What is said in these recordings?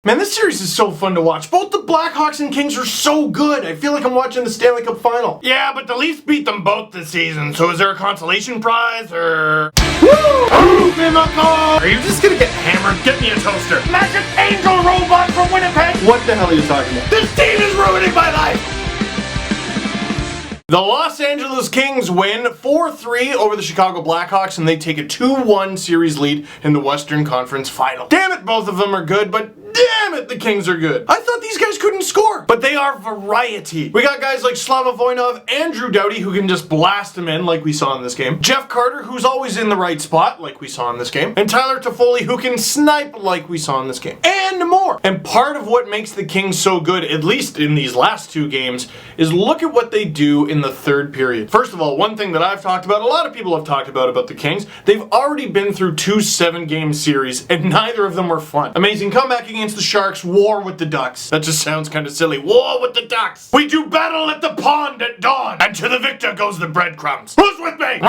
Man, this series is so fun to watch. Both the Blackhawks and Kings are so good. I feel like I'm watching the Stanley Cup final. Yeah, but the Leafs beat them both this season, so is there a consolation prize, or... Woo! Are you just gonna get hammered? Get me a toaster. Magic Angel Robot from Winnipeg! What the hell are you talking about? This team is ruining my life! The Los Angeles Kings win 4-3 over the Chicago Blackhawks, and they take a 2-1 series lead in the Western Conference Final. Damn it, both of them are good, but damn it, the Kings are good. I thought these guys couldn't score, but they are variety. We got guys like Slava Voinov, Andrew Doughty, who can just blast them in like we saw in this game, Jeff Carter, who's always in the right spot like we saw in this game, and Tyler Toffoli, who can snipe like we saw in this game, and more. And part of what makes the Kings so good, at least in these last two games, is look at what they do in the third period. First of all, one thing that I've talked about, a lot of people have talked about the Kings, they've already been through two 7-game series, and neither of them were fun. Amazing comeback against the Sharks, war with the Ducks. That just sounds kind of silly. War with the Ducks. We do battle at the pond at dawn, and to the victor goes the breadcrumbs. Who's with me?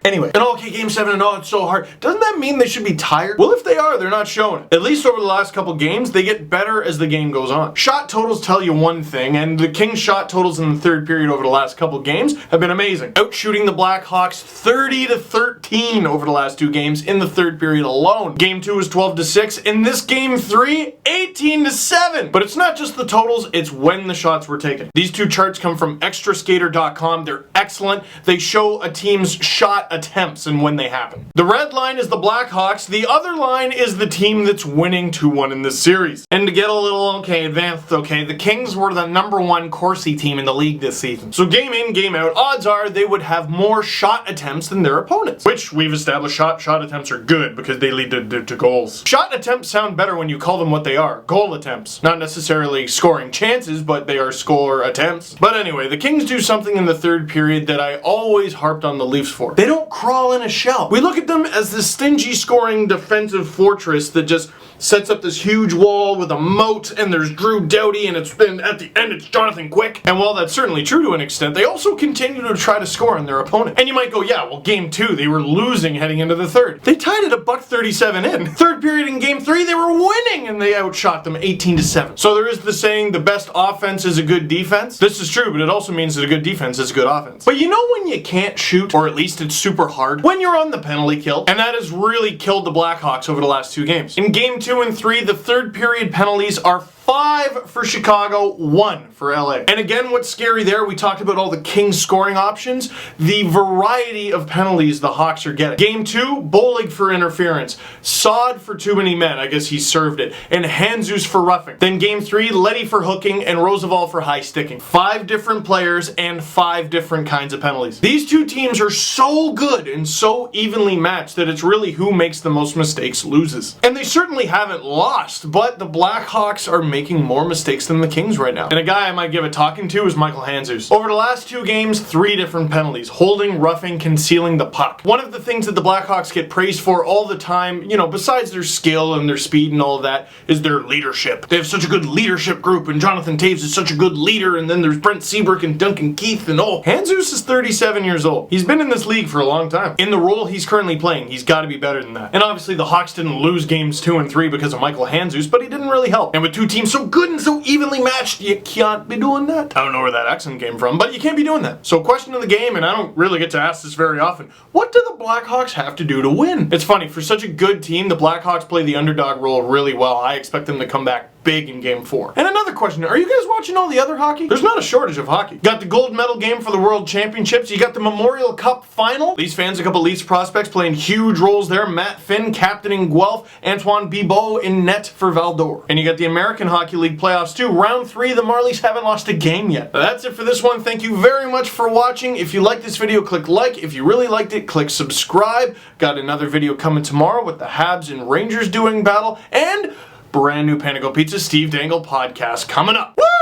Anyway, and okay, game 7 and oh, it's so hard. Doesn't that mean they should be tired? Well, if they are, they're not showing it. At least over the last couple games, they get better as the game goes on. Shot totals tell you one thing, and the Kings shot totals in the third period over the last couple games have been amazing. Outshooting the Blackhawks 30-13 over the last two games in the third period alone. Game 2 is 12-6. In this game 3, 18-7. But it's not just the totals, it's when the shots were taken. These two charts come from extraskater.com. They're excellent. They show a team's shot attempts and when they happen. The red line is the Blackhawks. The other line is the team that's winning 2-1 in this series. And to get a little, advanced, the Kings were the #1 Corsi team in the league this season. So game in, game out, odds are they would have more shot attempts than their opponents. Which we've established shot attempts are good because they lead to goals. Shot attempts sound better when you call them what they are. Goal attempts. Not necessarily scoring chances, but they are score attempts. But anyway, the Kings do something in the third period that I always harped on the Leafs for. They don't crawl in a shell. We look at them as this stingy scoring defensive fortress that just sets up this huge wall with a moat, and there's Drew Doughty, and at the end it's Jonathan Quick. And while that's certainly true to an extent, they also continue to try to score on their opponent. And you might go, yeah, well, game 2, they were losing heading into the third. They tied it at $137 in. Third period in game 3, they were winning, and they outshot them 18-7. So there is the saying, the best offense is a good defense. This is true, but it also means that a good defense is a good offense. But you know when you can't shoot, or at least it's super hard? When you're on the penalty kill. And that has really killed the Blackhawks over the last two games. In game 2 and 3, the third period penalties are 5 for Chicago, 1 for LA. And again, what's scary there, we talked about all the Kings scoring options, the variety of penalties the Hawks are getting. Game 2, Bolig for interference, Saad for too many men, I guess he served it, and Handzus for roughing. Then game 3, Leddy for hooking, and Roosevelt for high sticking. 5 different players and 5 different kinds of penalties. These two teams are so good and so evenly matched that it's really who makes the most mistakes loses. And they certainly haven't lost, but the Blackhawks are making more mistakes than the Kings right now. And a guy I might give a talking to is Michael Handzus. Over the last two games, 3 different penalties. Holding, roughing, concealing the puck. One of the things that the Blackhawks get praised for all the time, besides their skill and their speed and all of that, is their leadership. They have such a good leadership group, and Jonathan Toews is such a good leader, and then there's Brent Seabrook and Duncan Keith, and Handzus is 37 years old. He's been in this league for a long time. In the role he's currently playing, he's got to be better than that. And obviously the Hawks didn't lose games 2 and 3 because of Michael Handzus, but he didn't really help. And with two teams so good and so evenly matched, you can't be doing that. I don't know where that accent came from, but you can't be doing that. So question of the game, and I don't really get to ask this very often, what do the Blackhawks have to do to win? It's funny, for such a good team, the Blackhawks play the underdog role really well. I expect them to come back big in game 4. And another question, are you guys watching all the other hockey? There's not a shortage of hockey. Got the gold medal game for the World Championships. You got the Memorial Cup final. Leafs fans, a couple Leafs prospects playing huge roles there. Matt Finn captaining Guelph, Antoine Bibeau in net for Val-d'Or. And you got the American Hockey League playoffs too. Round 3, the Marlies haven't lost a game yet. Now that's it for this one. Thank you very much for watching. If you liked this video, click like. If you really liked it, click subscribe. Got another video coming tomorrow with the Habs and Rangers doing battle, and brand new Panago Pizza Steve Dangle podcast coming up. Woo!